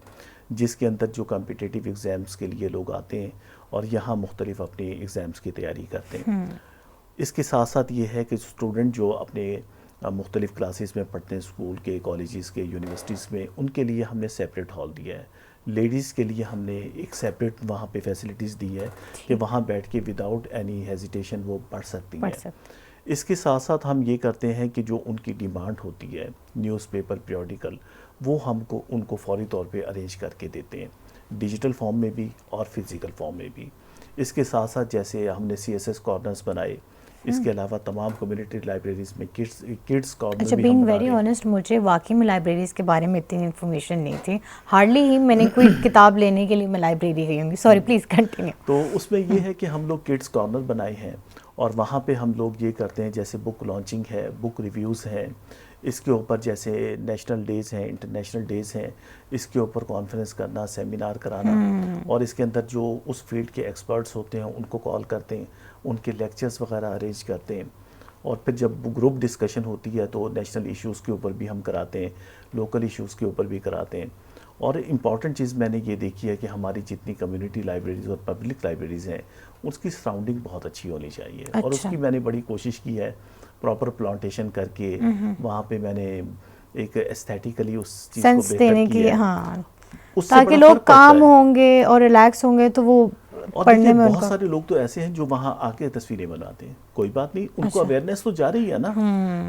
جس کے اندر جو کمپٹیٹیو ایگزامز کے لیے لوگ آتے ہیں اور یہاں مختلف اپنی ایگزامز کی تیاری کرتے ہیں. اس کے ساتھ ساتھ یہ ہے کہ اسٹوڈنٹ جو اپنے مختلف کلاسز میں پڑھتے ہیں اسکول کے، کالجز کے، یونیورسٹیز میں، ان کے لیے ہم نے سیپریٹ ہال دیا ہے. لیڈیز کے لیے ہم نے ایک سیپریٹ وہاں پہ فیسلٹیز دی ہے کہ وہاں بیٹھ کے وداؤٹ اینی ہیزیٹیشن وہ پڑھ سکتی ہیں. اس کے ساتھ ساتھ ہم یہ کرتے ہیں کہ جو ان کی ڈیمانڈ ہوتی ہے نیوز پیپر، پیریوڈیکل، وہ ہم کو ان کو فوری طور پہ ارینج کر کے دیتے ہیں، ڈیجیٹل فارم میں بھی اور فزیکل فارم میں بھی. اس کے ساتھ ساتھ جیسے ہم نے CSS کارنرز بنائے، اس کے علاوہ تمام کمیونٹی لائبریریز میں کڈس کارنر اچھا، بھی بینگ ہم بنا ویری رہے ہیں. آنیسٹ مجھے واقعی میں لائبریریز کے بارے میں اتنی انفارمیشن نہیں تھی. ہارڈلی ہی میں نے کوئی کتاب لینے کے لیے میں لائبریری گئی ہوں گی. Sorry, please continue. تو اس میں یہ ہے کہ ہم لوگ کڈس کارنر بنائے ہیں، اور وہاں پہ ہم لوگ یہ کرتے ہیں جیسے بک لانچنگ ہے، بک ریویوز ہیں، اس کے اوپر جیسے نیشنل ڈیز ہیں، انٹرنیشنل ڈیز ہیں، اس کے اوپر کانفرنس کرنا، سیمینار کرانا، اور اس کے اندر جو اس فیلڈ کے ایکسپرٹس ہوتے ہیں ان کو کال کرتے ہیں، ان کے لیکچرز وغیرہ ارینج کرتے ہیں. اور پھر جب گروپ ڈسکشن ہوتی ہے تو نیشنل ایشوز کے اوپر بھی ہم کراتے ہیں، لوکل ایشوز کے اوپر بھی کراتے ہیں. اور امپورٹنٹ چیز میں نے یہ دیکھی ہے کہ ہماری جتنی کمیونٹی لائبریریز اور پبلک لائبریریز ہیں اس کی سراؤنڈنگ بہت اچھی ہونی چاہیے. اور اس کی میں نے بڑی کوشش کی ہے، پراپر پلانٹیشن کر کے وہاں پہ میں نے ایک ایستھیٹیکلی اس چیز کو بہتر کی ہے. ہاں، اس سے تاکہ بڑا لوگ فرق پڑتا کام ہے. ہوں گے اور ریلیکس ہوں گے تو وہ اور پڑھنے دیکھیں میں ان بہت کو. سارے لوگ تو ایسے ہیں جو وہاں آ کے تصویریں بناتے ہیں، کوئی بات نہیں، ان کو اویئرنیس تو جا رہی ہے نا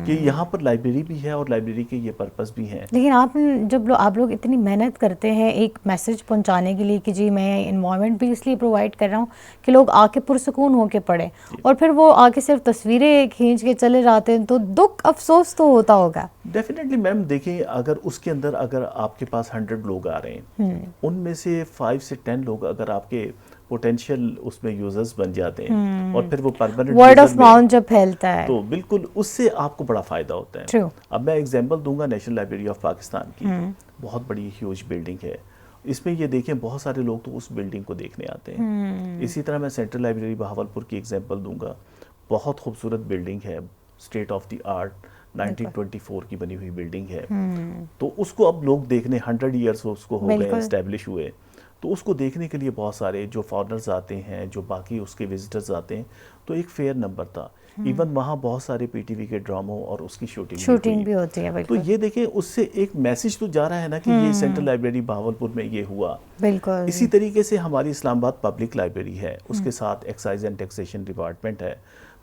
کہ یہاں پر لائبریری بھی ہے اور لائبریری کے یہ پرپس بھی ہیں. لیکن آپ لوگ اتنی محنت کرتے ہیں ایک میسج پہنچانے کے لیے کہ جی میں انوائرمنٹ بھی اس لیے پرووائڈ کر رہا ہوں کہ لوگ آ کے پرسکون ہو کے پڑھیں، اور پھر وہ آ کے صرف تصویریں کھینچ کے چلے جاتے ہیں تو دکھ افسوس تو ہوتا ہوگا. ڈیفینیٹلی میم، دیکھیں اگر اس کے اندر اگر آپ کے پاس 100 لوگ آ رہے ہیں، ان میں سے 5 سے 10 لوگ اگر آپ کے پوٹینشیل اس میں یوزرز بن جاتے ہیں اور پھر وہ پرماننٹ ورڈ یوزر آف میں، ماؤتھ جب پھیلتا ہے تو بالکل اس سے آپ کو بڑا فائدہ ہوتا ہے. True. اب میں ایگزامپل دوں گا نیشنل لائبریری آف پاکستان کی، بہت بڑی ہیوج بلڈنگ ہے. اس میں یہ دیکھیں بہت سارے لوگ تو اس بلڈنگ کو دیکھنے آتے ہیں. اسی طرح میں سینٹرل لائبریری بہاولپور کی ایگزامپل دوں گا، بہت خوبصورت بلڈنگ ہے، اسٹیٹ آف دی آرٹ، 1924 کی بنی ہوئی بلڈنگ ہے. تو اس کو اب لوگ دیکھنے 100 ایئرس اس کو ہو گئے اسٹیبلش ہوئے، تو اس کو دیکھنے کے لیے بہت سارے جو فارنرز آتے ہیں، جو باقی اس کے وزٹرز آتے ہیں، تو ایک فیئر نمبر تھا. ایون وہاں بہت سارے PTV کے ڈراموں اور اس کی شوٹنگ بھی ہوتی ہے. تو بالکل یہ دیکھیں اس سے ایک میسج تو جا رہا ہے نا کہ یہ سینٹرل لائبریری بہاولپور میں یہ ہوا. بالکل. اسی طریقے سے ہماری اسلام آباد پبلک لائبریری ہے، اس کے ساتھ ایکسائز اینڈ ٹیکسیشن ڈپارٹمنٹ ہے.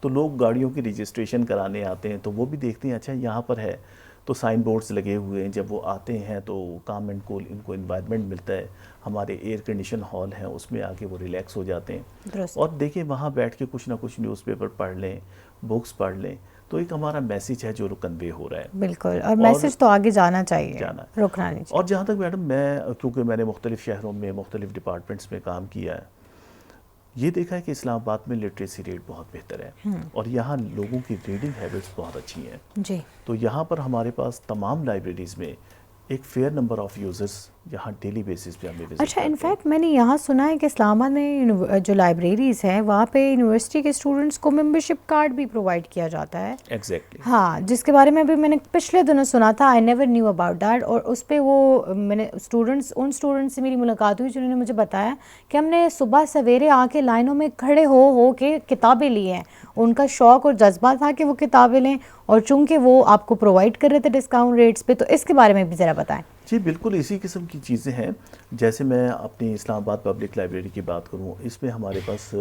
تو لوگ گاڑیوں کی رجسٹریشن کرانے آتے ہیں تو وہ بھی دیکھتے ہیں اچھا یہاں پر ہے، تو سائن بورڈز لگے ہوئے ہیں. جب وہ آتے ہیں تو کام اینڈ کول ان کو انوائرمنٹ ملتا ہے، ہمارے ایئر کنڈیشن ہال ہیں اس میں آ کے وہ ریلیکس ہو جاتے ہیں. اور دیکھیں وہاں بیٹھ کے کچھ نہ کچھ نیوز پیپر پڑھ لیں، بکس پڑھ لیں، تو ایک ہمارا میسیج ہے جو کنوے ہو رہا ہے. بالکل، اور میسج تو آگے جانا چاہیے، رکنا نہیں چاہیے. اور جہاں تک میڈم کیونکہ میں نے مختلف شہروں میں مختلف ڈپارٹمنٹس میں کام کیا ہے، یہ دیکھا ہے کہ اسلام آباد میں لٹریسی ریٹ بہت بہتر ہے اور یہاں لوگوں کی ریڈنگ ہیبٹس بہت اچھی ہیں. جی. تو یہاں پر ہمارے پاس تمام لائبریریز میں ایک فیئر نمبر آف یوزرز یہاں ڈیلی بیسس پہ ہمیں وزٹ. اچھا، انفیکٹ میں نے یہاں سنا ہے کہ اسلام آباد میں جو لائبریریز ہیں وہاں پہ یونیورسٹی کے اسٹوڈنٹس کو ممبرشپ کارڈ بھی پرووائڈ کیا جاتا ہے. ایگزیکٹلی. ہاں، جس کے بارے میں بھی میں نے پچھلے دنوں سنا تھا. I never knew about that. اور اس پہ وہ میں نے ان اسٹوڈنٹس سے میری ملاقات ہوئی جنہوں نے مجھے بتایا کہ ہم نے صبح سویرے آ کے لائنوں میں کھڑے ہو کے کتابیں لی ہیں. ان کا شوق اور جذبہ تھا کہ وہ کتابیں لیں، اور چونکہ وہ آپ کو پرووائڈ کر رہے تھے ڈسکاؤنٹ ریٹس پہ. تو اس کے بارے میں بھی ذرا بتائیں. جی بالکل، اسی قسم کی چیزیں ہیں. جیسے میں اپنی اسلام آباد پبلک لائبریری کی بات کروں، اس میں ہمارے پاس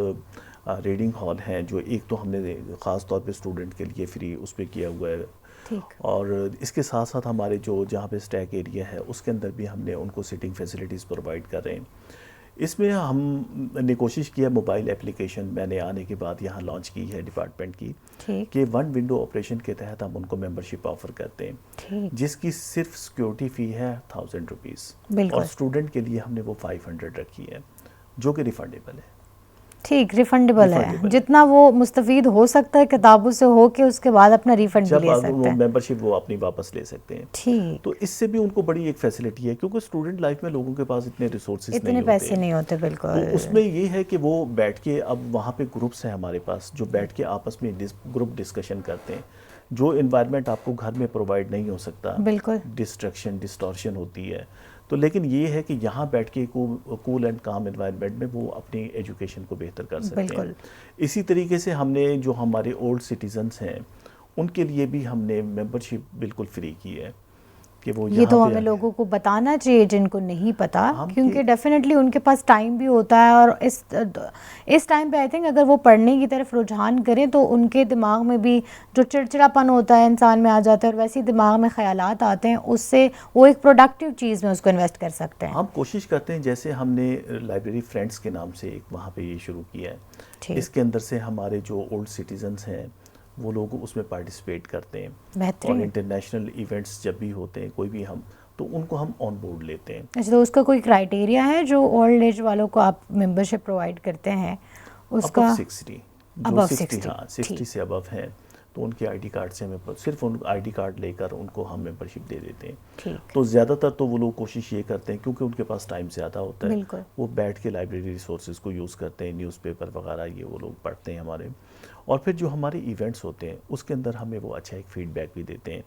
ریڈنگ ہال ہیں جو ایک تو ہم نے خاص طور پہ اسٹوڈنٹ کے لیے فری اس پہ کیا ہوا ہے. اور اس کے ساتھ ساتھ ہمارے جو جہاں پہ اسٹیک ایریا ہے اس کے اندر بھی ہم نے ان کو سٹنگ فیسلٹیز پرووائڈ کر رہے ہیں. اس میں ہم نے کوشش کی ہے، موبائل اپلیکیشن میں نے آنے کے بعد یہاں لانچ کی ہے ڈپارٹمنٹ کی، کہ 1 ونڈو آپریشن کے تحت ہم ان کو ممبرشپ آفر کرتے ہیں، جس کی صرف سیکیورٹی فی ہے 1000 روپیز، اور اسٹوڈنٹ کے لیے ہم نے وہ 500 رکھی ہے جو کہ ریفنڈیبل ہے. ٹھیک، ریفنڈیبل ہے. جتنا وہ مستفید ہو سکتا ہے کتابوں سے ہو کے اس کے بعد اپنا ریفنڈ بھی لے سکتے ہیں. جب وہ ممبرشپ وہ اپنی واپس لے سکتے ہیں. ٹھیک. تو اس سے بھی ان کو بڑی ایک فیسلٹی ہے، کیونکہ اسٹوڈنٹ لائف میں لوگوں کے پاس اتنے ریسورسز اتنے پیسے نہیں ہوتے. بالکل. تو اس میں یہ ہے کہ وہ بیٹھ کے، اب وہاں پہ گروپس ہیں ہمارے پاس جو بیٹھ کے آپس میں گروپ ڈسکشن کرتے ہیں. جو انوائرمنٹ آپ کو گھر میں پرووائڈ نہیں ہو سکتا، بالکل ڈسٹریکشن ڈسٹورشن ہوتی ہے، تو لیکن یہ ہے کہ یہاں بیٹھ کے کول اینڈ کام انوائرمنٹ میں وہ اپنی ایجوکیشن کو بہتر کر سکتے ہیں. اسی طریقے سے ہم نے جو ہمارے اولڈ سٹیزنس ہیں ان کے لیے بھی ہم نے ممبرشپ بالکل فری کی ہے. کہ وہ یہ تو ہمیں لوگوں کو بتانا چاہیے جن کو نہیں پتا, کیونکہ ڈیفینیٹلی ان کے پاس ٹائم بھی ہوتا ہے, اور اس ٹائم پہ آئی تھنک اگر وہ پڑھنے کی طرف رجحان کریں تو ان کے دماغ میں بھی جو چڑچڑاپن ہوتا ہے انسان میں آ جاتا ہے, اور ویسے ہی دماغ میں خیالات آتے ہیں, اس سے وہ ایک پروڈکٹیو چیز میں اس کو انویسٹ کر سکتے ہیں. ہم کوشش کرتے ہیں, جیسے ہم نے لائبریری فرینڈس کے نام سے ایک وہاں پہ یہ شروع کیا ہے, اس کے اندر سے ہمارے جو اولڈ سٹیزنس ہیں وہ لوگ اس میں پارٹیسپیٹ کرتے ہیں, اور انٹرنیشنل ایونٹس جب بھی ہوتے ہیں کوئی بھی ہم, تو ان کو ہم آن بورڈ لیتے ہیں. اچھا, تو اس کا کوئی کرائیٹیریا ہے جو اولڈ ایج والوں کو آپ ممبرشپ پرووائڈ کرتے ہیں اس کا؟ 60 جو 60 ہاں 60 سے ابو ہیں تو ان کے آئی ڈی کارڈ سے ہمیں صرف ان آئی ڈی کارڈ لے کر ان کو ہم ممبرشپ دے دیتے ہیں. تو زیادہ تر تو وہ لوگ کوشش یہ کرتے ہیں, کیونکہ ان کے پاس ٹائم زیادہ ہوتا ہے, وہ بیٹھ کے لائبریری ریسورسز کو یوز کرتے ہیں, نیوز پیپر وغیرہ یہ وہ لوگ پڑھتے ہیں ہمارے, اور پھر جو ہمارے ایونٹس ہوتے ہیں اس کے اندر ہمیں وہ اچھا ایک فیڈ بیک بھی دیتے ہیں,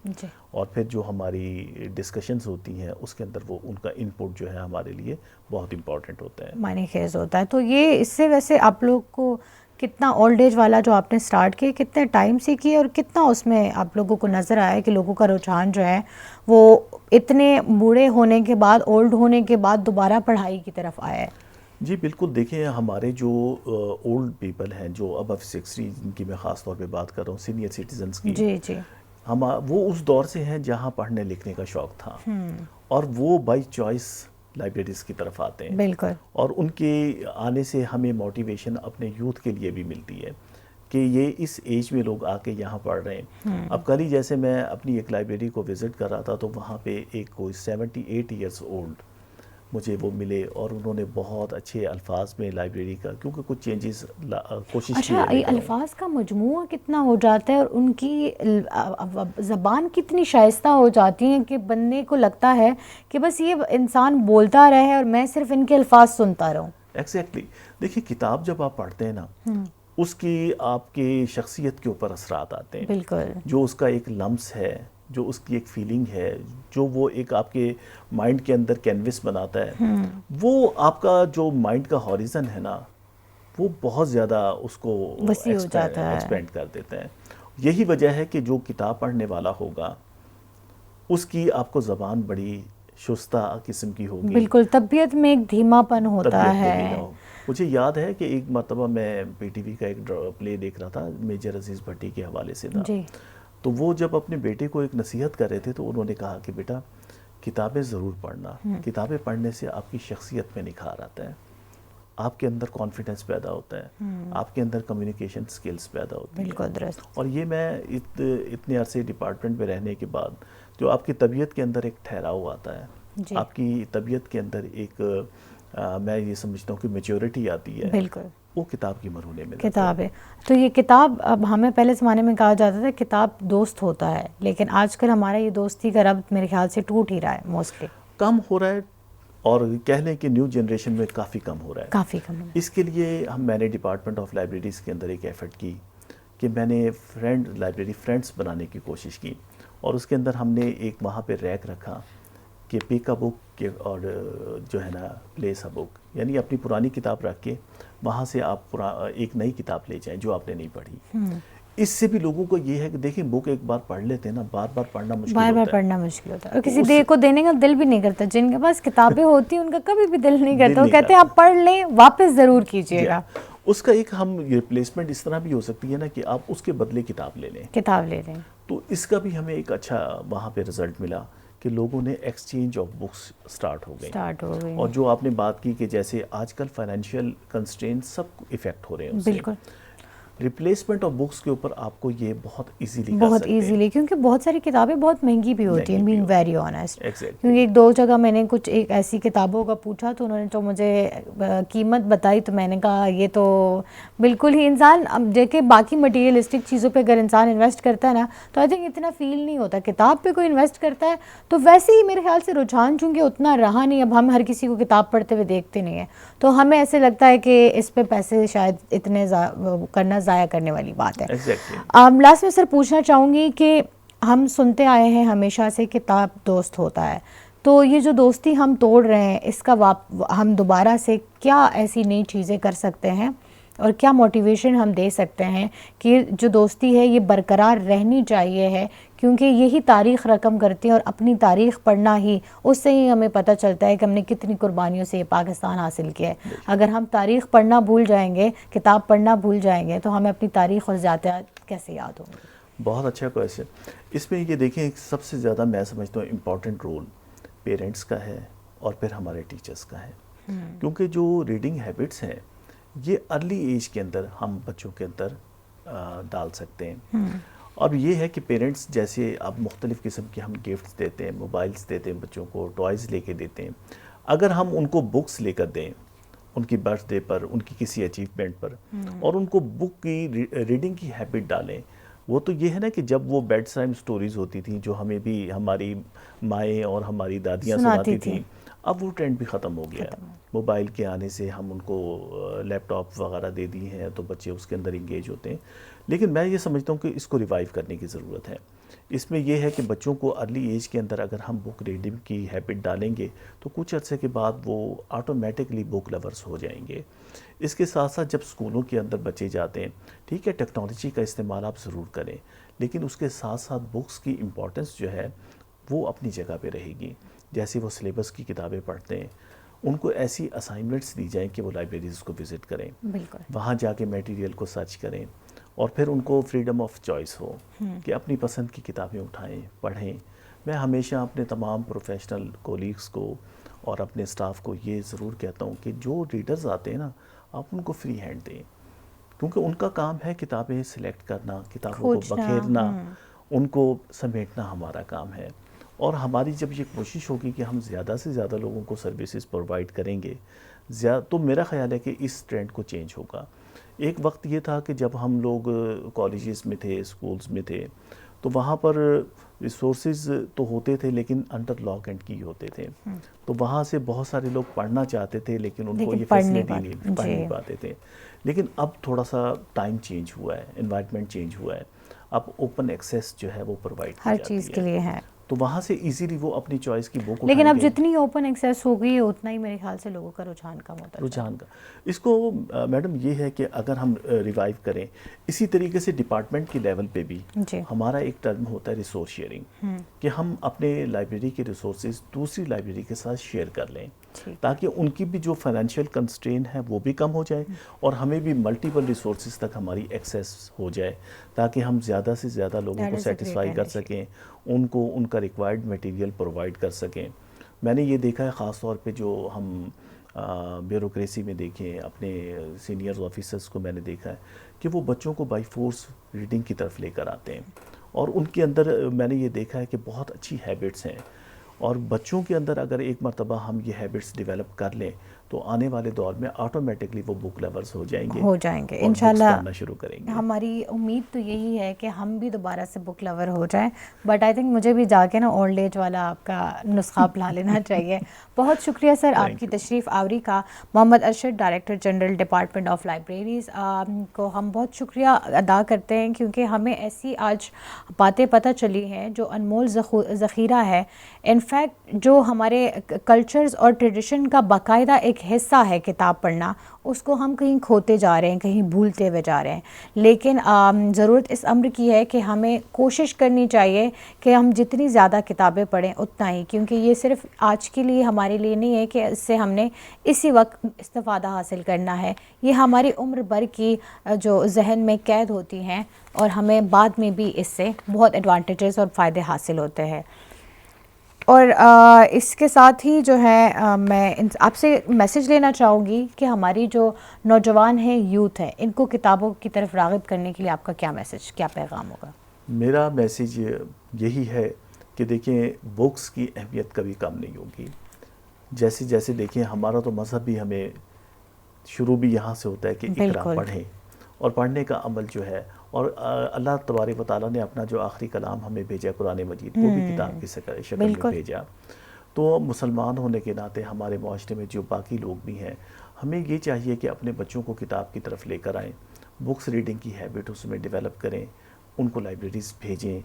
اور پھر جو ہماری ڈسکشنز ہوتی ہیں اس کے اندر وہ ان کا ان پٹ جو ہے ہمارے لیے بہت امپورٹنٹ ہوتا ہے, معنی خیز ہوتا ہے. تو یہ اس سے ویسے آپ لوگ کو کتنا اولڈ ایج والا جو آپ نے سٹارٹ کیا کتنے ٹائم سے کیے, اور کتنا اس میں آپ لوگوں کو نظر آیا کہ لوگوں کا رجحان جو ہے وہ اتنے بوڑھے ہونے کے بعد, اولڈ ہونے کے بعد دوبارہ پڑھائی کی طرف آیا ہے؟ جی بالکل, دیکھیں ہمارے جو اولڈ پیپل ہیں جو ابو 60 جن کی میں خاص طور پہ بات کر رہا ہوں, سینئر سٹیزنس کی, جی وہ اس دور سے ہیں جہاں پڑھنے لکھنے کا شوق تھا, اور وہ بائی چوائس لائبریریز کی طرف آتے ہیں. بالکل, اور ان کے آنے سے ہمیں موٹیویشن اپنے یوتھ کے لیے بھی ملتی ہے کہ یہ اس ایج میں لوگ آ کے یہاں پڑھ رہے ہیں. اب کل ہی جیسے میں اپنی ایک لائبریری کو وزٹ کر رہا تھا تو وہاں پہ ایک کوئی 78 ایئرس اولڈ مجھے وہ ملے, اور انہوں نے بہت اچھے الفاظ میں لائبریری کا, کیونکہ کچھ چینجز کوشش کی. اچھا, یہ الفاظ کا مجموعہ کتنا ہو جاتا ہے, اور ان کی زبان کتنی شائستہ ہو جاتی ہیں کہ بندے کو لگتا ہے کہ بس یہ انسان بولتا رہے اور میں صرف ان کے الفاظ سنتا رہوں. ایگزیکٹلی, دیکھیے کتاب جب آپ پڑھتے ہیں نا اس کی آپ کے شخصیت کے اوپر اثرات آتے ہیں. بالکل, جو اس کا ایک لمس ہے, جو اس کی ایک فیلنگ ہے, جو وہ ایک آپ کے مائنڈ کے اندر کینوس بناتا ہے, وہ آپ کا جو مائنڈ کا ہاریزن ہے نا وہ بہت زیادہ اس کو ایکسپینڈ کر دیتا ہے. یہی وجہ ہے کہ جو کتاب پڑھنے والا ہوگا اس کی آپ کو زبان بڑی شستہ قسم کی ہوگی. بالکل, طبیعت میں ایک دھیما پن ہوتا ہے. مجھے یاد ہے کہ ایک مرتبہ میں پی ٹی وی کا ایک پلے دیکھ رہا تھا, میجر عزیز بھٹی کے حوالے سے تھا, تو وہ جب اپنے بیٹے کو ایک نصیحت کر رہے تھے تو انہوں نے کہا کہ بیٹا کتابیں ضرور پڑھنا, کتابیں پڑھنے سے آپ کی شخصیت میں نکھار آتا ہے, آپ کے اندر کانفیڈنس پیدا ہوتا ہے, آپ کے اندر کمیونیکیشن سکلز پیدا ہوتی ہیں. بالکل درست. اور یہ میں اتنے عرصے ڈپارٹمنٹ میں رہنے کے بعد جو آپ کی طبیعت کے اندر ایک ٹھہراؤ آتا ہے, آپ کی طبیعت کے اندر ایک میں یہ سمجھتا ہوں کہ میچورٹی آتی ہے, بالکل, وہ کتاب کی مرہون میں کتاب ہے. تو یہ کتاب, اب ہمیں پہلے زمانے میں کہا جاتا تھا کتاب دوست ہوتا ہے, لیکن آج کل ہمارا یہ دوستی کا ربط میرے خیال سے ٹوٹ ہی رہا ہے, موسٹلی کم ہو رہا ہے, اور کہہ لیں کہ نیو جنریشن میں کافی کم ہو رہا ہے, کافی کم. اس کے لیے میں نے ڈپارٹمنٹ آف لائبریریز کے اندر ایک ایفرٹ کی کہ میں نے لائبریری فرینڈس بنانے کی کوشش کی, اور اس کے اندر ہم نے ایک وہاں پہ ریک رکھا کہ پیک اے بک کے, اور جو ہے نا پلیس اے بک, یعنی اپنی پرانی کتاب رکھ کے وہاں سے آپ ایک نئی کتاب لے جائیں جو آپ نے نہیں پڑھی. اس سے بھی لوگوں کو یہ ہے کہ دیکھیں بک ایک بار پڑھ لیتے ہیں نا, بار بار پڑھنا مشکل ہوتا ہے, اور کسی دے کو دینے کا دل بھی نہیں کرتا. جن کے پاس کتابیں ہوتی ہیں ان کا کبھی بھی دل نہیں کرتا, وہ کہتے ہیں آپ پڑھ لیں واپس ضرور کیجیے گا. اس کا ایک ہم ریپلیسمنٹ اس طرح بھی ہو سکتی ہے نا کہ آپ اس کے بدلے کتاب لے لیں. تو اس کا بھی ہمیں ایک اچھا وہاں پہ رزلٹ ملا کہ لوگوں نے ایکسچینج آف بکس سٹارٹ ہو گئی. اور جو آپ نے بات کی کہ جیسے آج کل فائنینشیل کنسٹرینٹ سب افیکٹ ہو رہے ہیں, بالکل ریپلیسمنٹ آف بکس کے اوپر آپ کو یہ بہت ایزیلی, کیونکہ بہت ساری کتابیں بہت مہنگی بھی ہوتی ہیں, بینگ ویری آنیسٹ. کیونکہ ایک دو جگہ میں نے کچھ ایک ایسی کتابوں کا پوچھا تو انہوں نے تو مجھے قیمت بتائی, تو میں نے کہا یہ تو بالکل ہی انسان, اب دیکھیں باقی مٹیریلسٹک چیزوں پہ اگر انسان انویسٹ کرتا ہے نا تو آئی تھنک اتنا فیل نہیں ہوتا. کتاب پہ کوئی انویسٹ کرتا ہے تو ویسے ہی میرے خیال سے رجحان چونکہ اتنا رہا نہیں, اب ہم ہر کسی کو کتاب پڑھتے ہوئے دیکھتے نہیں ہیں, تو ہمیں ایسے لگتا ہے کہ اس پہ پیسے شاید اتنے کرنا ضائع کرنے والی بات ہے. لاسٹ میں سر پوچھنا چاہوں گی کہ ہم سنتے آئے ہیں ہمیشہ سے کتاب دوست ہوتا ہے, تو یہ جو دوستی ہم توڑ رہے ہیں اس کا ہم دوبارہ سے کیا ایسی نئی چیزیں کر سکتے ہیں, اور کیا موٹیویشن ہم دے سکتے ہیں کہ جو دوستی ہے یہ برقرار رہنی چاہیے ہے, کیونکہ یہی تاریخ رقم کرتی ہیں، اور اپنی تاریخ پڑھنا ہی، اس سے ہی ہمیں پتہ چلتا ہے کہ ہم نے کتنی قربانیوں سے یہ پاکستان حاصل کیا ہے۔ اگر ہم تاریخ پڑھنا بھول جائیں گے، کتاب پڑھنا بھول جائیں گے، تو ہمیں اپنی تاریخ اور ذاتیات کیسے یاد ہوں گی؟ بہت اچھا کویشچن۔ اس میں یہ دیکھیں سب سے زیادہ میں سمجھتا ہوں امپورٹنٹ رول پیرنٹس کا ہے اور پھر ہمارے ٹیچرز کا ہے، کیونکہ جو ریڈنگ ہیبٹس ہیں یہ ارلی ایج کے اندر ہم بچوں کے اندر ڈال سکتے ہیں۔ اب یہ ہے کہ پیرنٹس جیسے اب مختلف قسم کے ہم گفٹس دیتے ہیں، موبائلس دیتے ہیں بچوں کو، ٹوائز لے کے دیتے ہیں، اگر ہم ان کو بکس لے کر دیں ان کی برتھ ڈے پر، ان کی کسی اچیومنٹ پر، اور ان کو بک کی ریڈنگ کی ہیبٹ ڈالیں، وہ تو یہ ہے نا کہ جب وہ بیڈ ٹائم سٹوریز ہوتی تھیں جو ہمیں بھی ہماری مائیں اور ہماری دادیاں سناتی تھیں، اب وہ ٹرینڈ بھی ختم ہو گیا ہے۔ موبائل کے آنے سے ہم ان کو لیپ ٹاپ وغیرہ دے دی ہیں تو بچے اس کے اندر انگیج ہوتے ہیں، لیکن میں یہ سمجھتا ہوں کہ اس کو ریوائیو کرنے کی ضرورت ہے۔ اس میں یہ ہے کہ بچوں کو ارلی ایج کے اندر اگر ہم بک ریڈنگ کی ہیبٹ ڈالیں گے تو کچھ عرصے کے بعد وہ آٹومیٹکلی بک لورس ہو جائیں گے۔ اس کے ساتھ ساتھ جب اسکولوں کے اندر بچے جاتے ہیں، ٹھیک ہے ٹیکنالوجی کا استعمال آپ ضرور کریں، لیکن اس کے ساتھ ساتھ بکس کی امپورٹنس جو ہے وہ اپنی جگہ پہ رہے گی۔ جیسے وہ سلیبس کی کتابیں پڑھتے ہیں، ان کو ایسی اسائنمنٹس دی جائیں کہ وہ لائبریریز کو وزٹ کریں، وہاں جا کے میٹیریل کو سرچ کریں، اور پھر ان کو فریڈم آف چوائس ہو کہ اپنی پسند کی کتابیں اٹھائیں، پڑھیں۔ میں ہمیشہ اپنے تمام پروفیشنل کولیگس کو اور اپنے اسٹاف کو یہ ضرور کہتا ہوں کہ جو ریڈرز آتے ہیں نا، آپ ان کو فری ہینڈ دیں، کیونکہ ان کا کام ہے کتابیں سلیکٹ کرنا، کتابوں کو بکھیرنا، ان کو سمیٹنا ہمارا کام ہے۔ اور ہماری جب یہ کوشش ہوگی کہ ہم زیادہ سے زیادہ لوگوں کو سروسز پرووائڈ کریں گے تو میرا خیال ہے کہ اس ٹرینڈ کو چینج ہوگا۔ ایک وقت یہ تھا کہ جب ہم لوگ کالجز میں تھے، اسکولز میں تھے، تو وہاں پر ریسورسز تو ہوتے تھے لیکن انڈر لاک اینڈ کی ہوتے تھے، تو وہاں سے بہت سارے لوگ پڑھنا چاہتے تھے لیکن ان کو یہ فیسلٹی نہیں، پڑھ نہیں پاتے تھے۔ لیکن اب تھوڑا سا ٹائم چینج ہوا ہے، انوائرمنٹ چینج ہوا ہے، اب اوپن ایکسیس جو ہے وہ پرووائڈ کی ہر جاتی چیز کے لیے ہے، تو وہاں سے ایزیلی وہ اپنی چوائس کی بک اٹھائیں گے۔ لیکن اب جتنی اوپن ایکسیس ہوگی اتنا ہی میرے خیال سے لوگوں کا رجحان کم ہوتا ہے۔ رجحان کا اس کو میڈم یہ ہے کہ اگر ہم ریوائیو کریں، اسی طریقے سے ڈپارٹمنٹ کی لیول پہ بھی ہمارا ایک ٹرم ہوتا ہے ریسورس شیئرنگ، کہ ہم اپنے لائبریری کے ریسورسز دوسری لائبریری کے ساتھ شیئر کر لیں، تاکہ ان کی بھی جو فائنینشیل کنسٹرین ہے وہ بھی کم ہو جائے اور ہمیں بھی ملٹیپل ریسورسز تک ہماری ایکسیس ہو جائے، تاکہ ہم زیادہ سے زیادہ لوگوں کو سیٹسفائی کر سکیں، ان کو ان کا ریکوائرڈ میٹیریل پرووائڈ کر سکیں۔ میں نے یہ دیکھا ہے خاص طور پہ جو ہم بیوروکریسی میں دیکھیں، اپنے سینئر آفیسرز کو میں نے دیکھا ہے کہ وہ بچوں کو بائی فورس ریڈنگ کی طرف لے کر آتے ہیں، اور ان کے اندر میں نے یہ دیکھا ہے کہ بہت اچھی ہیبٹس ہیں، اور بچوں کے اندر اگر ایک مرتبہ ہم یہ ہیبٹس ڈیولپ کر لیں تو آنے والے دور میں آٹومیٹکلی وہ بک لورز ہو جائیں گے انشاءاللہ پڑھنا شروع کریں گے۔ ہماری امید تو یہی ہے کہ ہم بھی دوبارہ سے بک لور ہو جائیں، بٹ آئی تھنک مجھے بھی جا کے نا اولڈ ایج والا آپ کا نسخہ اپنا لینا چاہیے۔ بہت شکریہ سر آپ کی تشریف آوری کا۔ Muhammad Arshad, director general department of libraries کو ہم بہت شکریہ ادا کرتے ہیں، کیونکہ ہمیں ایسی آج باتیں پتہ چلی ہیں جو انمول ذخیرہ ہے۔ انفیکٹ جو ہمارے کلچرز اور ٹریڈیشن کا باقاعدہ ایک حصہ ہے کتاب پڑھنا، اس کو ہم کہیں کھوتے جا رہے ہیں، کہیں بھولتے ہوئے جا رہے ہیں۔ لیکن ضرورت اس امر کی ہے کہ ہمیں کوشش کرنی چاہیے کہ ہم جتنی زیادہ کتابیں پڑھیں اتنا ہی، کیونکہ یہ صرف آج کے لیے ہمارے لیے نہیں ہے کہ اس سے ہم نے اسی وقت استفادہ حاصل کرنا ہے، یہ ہماری عمر بھر کی جو ذہن میں قید ہوتی ہیں، اور ہمیں بعد میں بھی اس سے بہت ایڈوانٹیجز اور فائدے حاصل ہوتے ہیں۔ اور اس کے ساتھ ہی جو ہے میں آپ سے میسیج لینا چاہوں گی کہ ہماری جو نوجوان ہیں، یوتھ ہیں، ان کو کتابوں کی طرف راغب کرنے کے لیے آپ کا کیا میسیج، کیا پیغام ہوگا؟ میرا میسیج یہی ہے کہ دیکھیں بکس کی اہمیت کبھی کم نہیں ہوگی۔ جیسے جیسے دیکھیں ہمارا تو مذہب بھی ہمیں شروع بھی یہاں سے ہوتا ہے کہ اقرا پڑھیں، اور پڑھنے کا عمل جو ہے، اور اللہ تبارک و تعالیٰ نے اپنا جو آخری کلام ہمیں بھیجا قرآن مجید، وہ بھی کتاب کی شکل میں بھیجا۔ تو مسلمان ہونے کے ناطے ہمارے معاشرے میں جو باقی لوگ بھی ہیں، ہمیں یہ چاہیے کہ اپنے بچوں کو کتاب کی طرف لے کر آئیں، بکس ریڈنگ کی ہیبٹ اس میں ڈیولپ کریں، ان کو لائبریریز بھیجیں،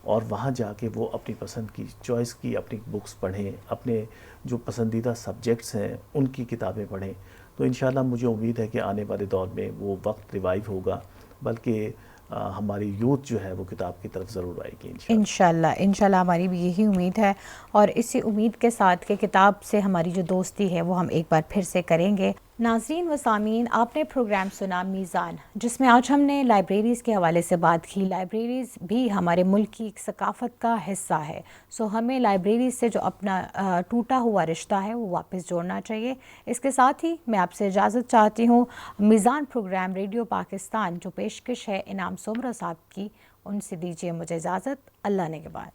اور وہاں جا کے وہ اپنی پسند کی چوائس کی اپنی بکس پڑھیں، اپنے جو پسندیدہ سبجیکٹس ہیں ان کی کتابیں پڑھیں۔ تو انشاءاللہ مجھے امید ہے کہ آنے والے دور میں وہ وقت ریوائیو ہوگا، بلکہ ہماری یوتھ جو ہے وہ کتاب کی طرف ضرور آئے گی انشاءاللہ ہماری بھی یہی امید ہے، اور اسی امید کے ساتھ کہ کتاب سے ہماری جو دوستی ہے وہ ہم ایک بار پھر سے کریں گے۔ ناظرین و سامعین، آپ نے پروگرام سنا میزان، جس میں آج ہم نے لائبریریز کے حوالے سے بات کی۔ لائبریریز بھی ہمارے ملک کی ایک ثقافت کا حصہ ہے، سو ہمیں لائبریریز سے جو اپنا ٹوٹا ہوا رشتہ ہے وہ واپس جوڑنا چاہیے۔ اس کے ساتھ ہی میں آپ سے اجازت چاہتی ہوں۔ میزان پروگرام ریڈیو پاکستان جو پیشکش ہے انعام سومرہ صاحب کی، ان سے دیجیے مجھے اجازت۔ اللہ نگہبان۔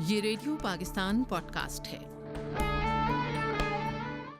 یہ ریڈیو پاکستان پوڈ کاسٹ ہے۔